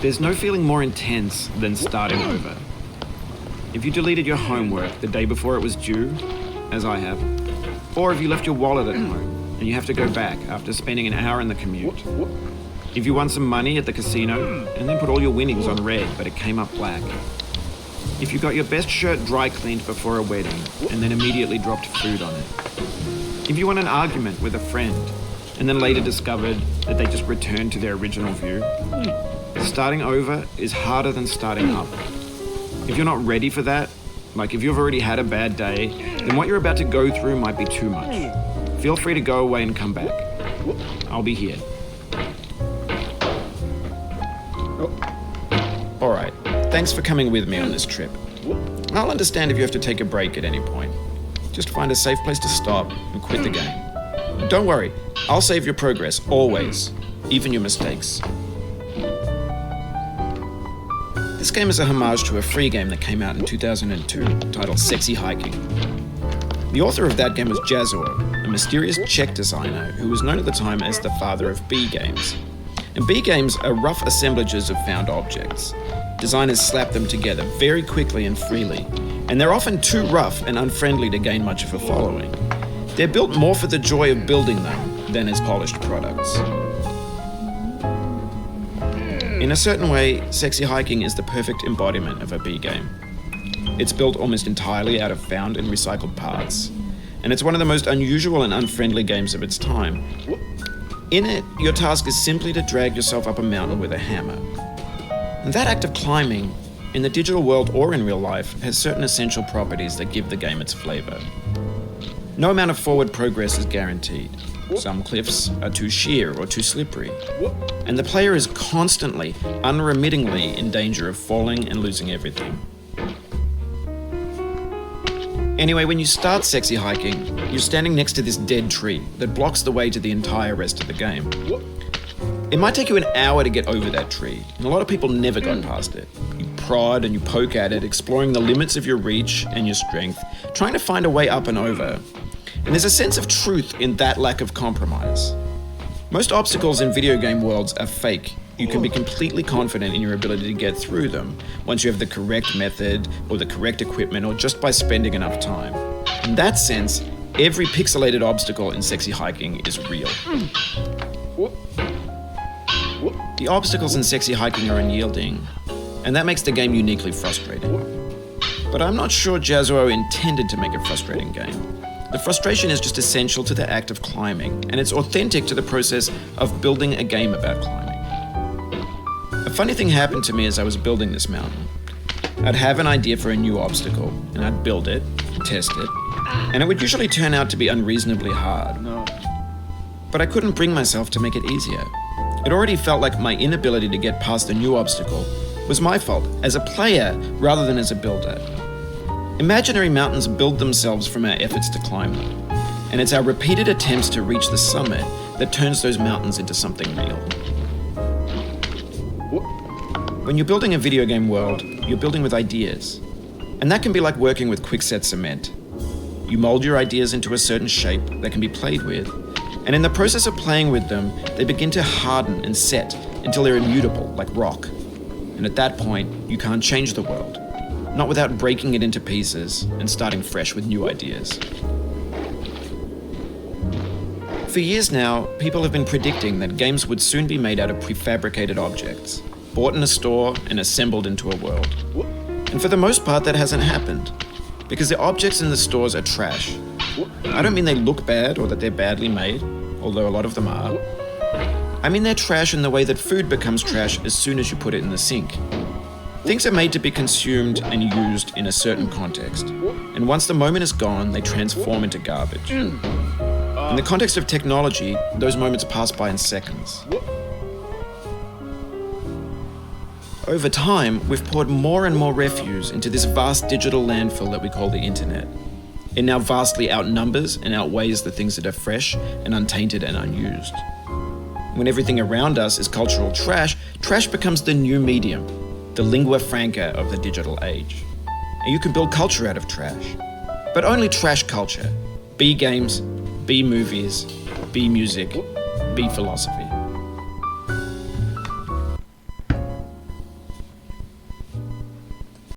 There's no feeling more intense than starting over. If you deleted your homework the day before it was due, as I have, or if you left your wallet at home and you have to go back after spending an hour in the commute, if you won some money at the casino and then put all your winnings on red but it came up black, if you got your best shirt dry cleaned before a wedding and then immediately dropped food on it, if you won an argument with a friend and then later discovered that they just returned to their original view, starting over is harder than starting up. If you're not ready for that, like if you've already had a bad day, then what you're about to go through might be too much. Feel free to go away and come back. I'll be here. Alright, thanks for coming with me on this trip. I'll understand if you have to take a break at any point. Just find a safe place to stop and quit the game. Don't worry, I'll save your progress, always, even your mistakes. This game is a homage to a free game that came out in 2002, titled Sexy Hiking. The author of that game was Jazzuo, a mysterious Czech designer who was known at the time as the father of B games. And B games are rough assemblages of found objects. Designers slap them together very quickly and freely, and they're often too rough and unfriendly to gain much of a following. They're built more for the joy of building them than as polished products. In a certain way, Sexy Hiking is the perfect embodiment of a B game. It's built almost entirely out of found and recycled parts, and it's one of the most unusual and unfriendly games of its time. In it, your task is simply to drag yourself up a mountain with a hammer. And that act of climbing, in the digital world or in real life, has certain essential properties that give the game its flavor. No amount of forward progress is guaranteed. Some cliffs are too sheer or too slippery, and the player is constantly, unremittingly in danger of falling and losing everything. Anyway, when you start Sexy Hiking, you're standing next to this dead tree that blocks the way to the entire rest of the game. It might take you an hour to get over that tree, and a lot of people never got past it. You prod and you poke at it, exploring the limits of your reach and your strength, trying to find a way up and over. And there's a sense of truth in that lack of compromise. Most obstacles in video game worlds are fake. You can be completely confident in your ability to get through them once you have the correct method or the correct equipment or just by spending enough time. In that sense, every pixelated obstacle in Sexy Hiking is real. The obstacles in Sexy Hiking are unyielding, and that makes the game uniquely frustrating. But I'm not sure Jazzuo intended to make a frustrating game. The frustration is just essential to the act of climbing, and it's authentic to the process of building a game about climbing. A funny thing happened to me as I was building this mountain. I'd have an idea for a new obstacle, and I'd build it, test it, and it would usually turn out to be unreasonably hard. But I couldn't bring myself to make it easier. It already felt like my inability to get past a new obstacle was my fault as a player rather than as a builder. Imaginary mountains build themselves from our efforts to climb them, and it's our repeated attempts to reach the summit that turns those mountains into something real. When you're building a video game world, you're building with ideas, and that can be like working with quickset cement. You mold your ideas into a certain shape that can be played with, and in the process of playing with them, they begin to harden and set until they're immutable, like rock. And at that point, you can't change the world. Not without breaking it into pieces and starting fresh with new ideas. For years now, people have been predicting that games would soon be made out of prefabricated objects, bought in a store and assembled into a world. And for the most part, that hasn't happened, because the objects in the stores are trash. I don't mean they look bad or that they're badly made, although a lot of them are. I mean they're trash in the way that food becomes trash as soon as you put it in the sink. Things are made to be consumed and used in a certain context, and once the moment is gone, they transform into garbage. In the context of technology, those moments pass by in seconds. Over time, we've poured more and more refuse into this vast digital landfill that we call the internet. It now vastly outnumbers and outweighs the things that are fresh and untainted and unused. When everything around us is cultural trash, trash becomes the new medium, the lingua franca of the digital age. And you can build culture out of trash, but only trash culture. B games, B movies, B music, B philosophy.